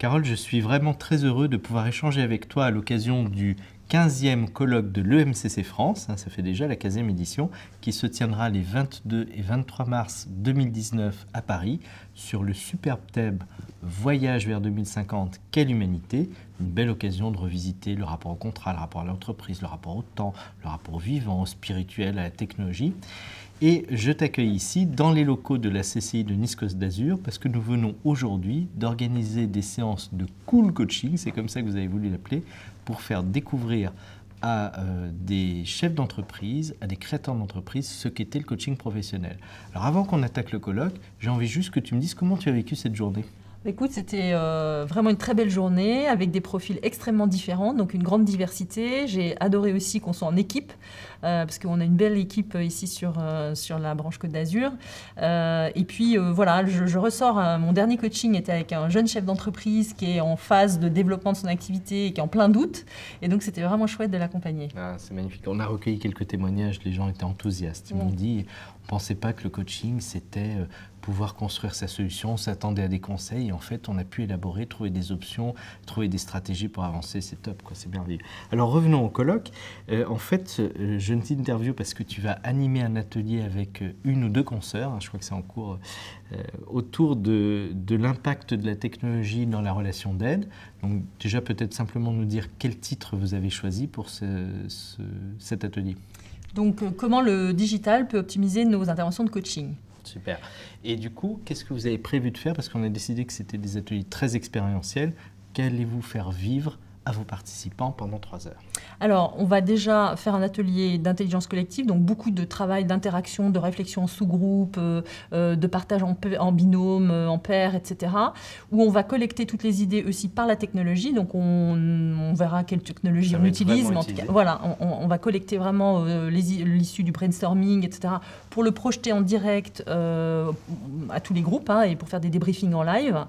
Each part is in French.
Carole, je suis vraiment très heureux de pouvoir échanger avec toi à l'occasion du 15e colloque de l'EMCC France, ça fait déjà la 15e édition, qui se tiendra les 22 et 23 mars 2019 à Paris, sur le superbe thème « Voyage vers 2050, quelle humanité ?» Une belle occasion de revisiter le rapport au contrat, le rapport à l'entreprise, le rapport au temps, le rapport au vivant, au spirituel, à la technologie. Et je t'accueille ici dans les locaux de la CCI de Nice-Côte d'Azur parce que nous venons aujourd'hui d'organiser des séances de cool coaching, c'est comme ça que vous avez voulu l'appeler, pour faire découvrir à des chefs d'entreprise, à des créateurs d'entreprise, ce qu'était le coaching professionnel. Alors avant qu'on attaque le colloque, j'ai envie juste que tu me dises comment tu as vécu cette journée. Écoute, c'était vraiment une très belle journée avec des profils extrêmement différents, donc une grande diversité. J'ai adoré aussi qu'on soit en équipe, parce qu'on a une belle équipe ici sur la branche Côte d'Azur. Et puis voilà, je ressors, mon dernier coaching était avec un jeune chef d'entreprise qui est en phase de développement de son activité et qui est en plein doute. Et donc c'était vraiment chouette de l'accompagner. Ah, c'est magnifique. On a recueilli quelques témoignages, les gens étaient enthousiastes. Ils m'ont dit, on ne pensait pas que le coaching, c'était pouvoir construire sa solution, on s'attendait à des conseils et en fait on a pu élaborer, trouver des options, trouver des stratégies pour avancer, c'est top, quoi, c'est merveilleux. Alors revenons au colloque. En fait, je ne t'interviewe parce que tu vas animer un atelier avec une ou deux consoeurs, je crois que c'est en cours, autour de l'impact de la technologie dans la relation d'aide. Donc déjà peut-être simplement nous dire quel titre vous avez choisi pour cet atelier. Donc comment le digital peut optimiser nos interventions de coaching. Super. Et du coup, qu'est-ce que vous avez prévu de faire? Parce qu'on a décidé que c'était des ateliers très expérientiels. Qu'allez-vous faire vivre à vos participants pendant 3 heures? Alors, on va déjà faire un atelier d'intelligence collective, donc beaucoup de travail, d'interaction, de réflexion en sous-groupe, de partage en binôme, en paire, etc. Où on va collecter toutes les idées aussi par la technologie. Donc, on verra quelle technologie on utilise. Mais en tout cas, voilà, on va collecter vraiment l'issue du brainstorming, etc. pour le projeter en direct à tous les groupes et pour faire des débriefings en live.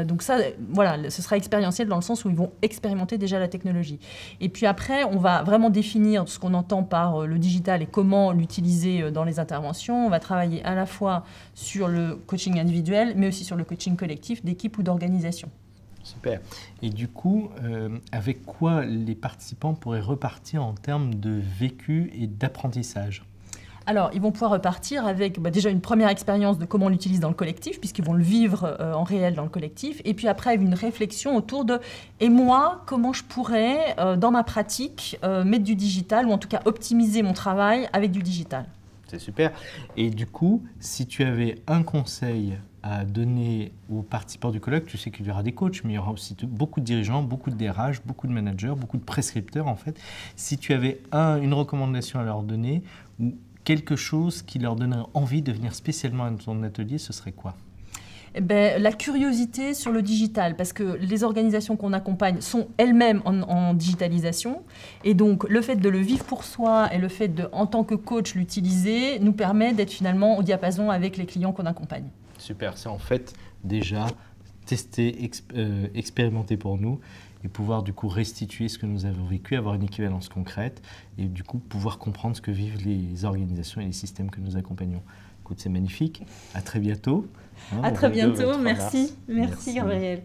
Donc ça, voilà, ce sera expérientiel dans le sens où ils vont expérimenter déjà la technologie. Et puis après, on va vraiment définir ce qu'on entend par le digital et comment l'utiliser dans les interventions. On va travailler à la fois sur le coaching individuel, mais aussi sur le coaching collectif d'équipe ou d'organisation. Super. Et du coup, avec quoi les participants pourraient repartir en termes de vécu et d'apprentissage ? Alors, ils vont pouvoir repartir avec déjà une première expérience de comment on l'utilise dans le collectif, puisqu'ils vont le vivre en réel dans le collectif. Et puis après, une réflexion autour de « et moi, comment je pourrais, dans ma pratique, mettre du digital, ou en tout cas optimiser mon travail avec du digital ». C'est super. Et du coup, si tu avais un conseil à donner aux participants du colloque, tu sais qu'il y aura des coachs, mais il y aura aussi beaucoup de dirigeants, beaucoup de DRH, beaucoup de managers, beaucoup de prescripteurs en fait. Si tu avais une recommandation à leur donner, ou quelque chose qui leur donnerait envie de venir spécialement à ton atelier, ce serait quoi ? La curiosité sur le digital, parce que les organisations qu'on accompagne sont elles-mêmes en digitalisation. Et donc, le fait de le vivre pour soi et le fait de, en tant que coach, l'utiliser, nous permet d'être finalement au diapason avec les clients qu'on accompagne. Super, c'est en fait déjà tester, expérimenter pour nous et pouvoir du coup restituer ce que nous avons vécu, avoir une équivalence concrète et du coup pouvoir comprendre ce que vivent les organisations et les systèmes que nous accompagnons. Écoute, c'est magnifique. À très bientôt. À très bientôt. Merci. Merci Gabriel.